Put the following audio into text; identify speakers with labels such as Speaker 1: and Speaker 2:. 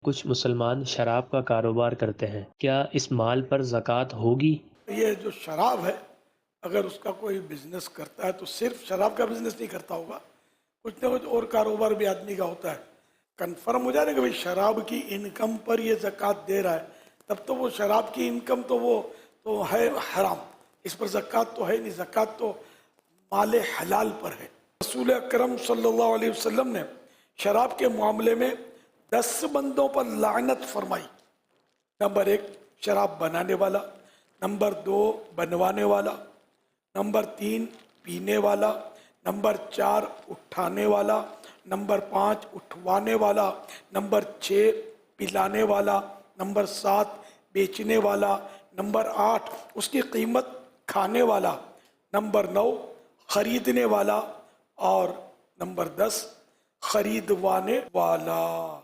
Speaker 1: کچھ مسلمان شراب کا کاروبار کرتے ہیں، کیا اس مال پر زکوٰۃ ہوگی؟
Speaker 2: یہ جو شراب ہے، اگر اس کا کوئی بزنس کرتا ہے تو صرف شراب کا بزنس نہیں کرتا ہوگا، کچھ نہ کچھ اور کاروبار بھی آدمی کا ہوتا ہے۔ کنفرم ہو جائے نا کہ بھائی شراب کی انکم پر یہ زکوٰۃ دے رہا ہے، تب تو وہ شراب کی انکم تو وہ تو ہے حرام، اس پر زکوٰۃ تو ہے نہیں، زکوٰۃ تو مال حلال پر ہے۔ رسول اکرم صلی اللہ علیہ وسلم نے شراب کے معاملے میں 10 بندوں پر لعنت فرمائی۔ نمبر 1 شراب بنانے والا، نمبر 2 بنوانے والا، نمبر 3 پینے والا، نمبر 4 اٹھانے والا، نمبر 5 اٹھوانے والا، نمبر 6 پلانے والا، نمبر 7 بیچنے والا، نمبر 8 اس کی قیمت کھانے والا، نمبر 9 خریدنے والا، اور نمبر 10 خریدوانے والا۔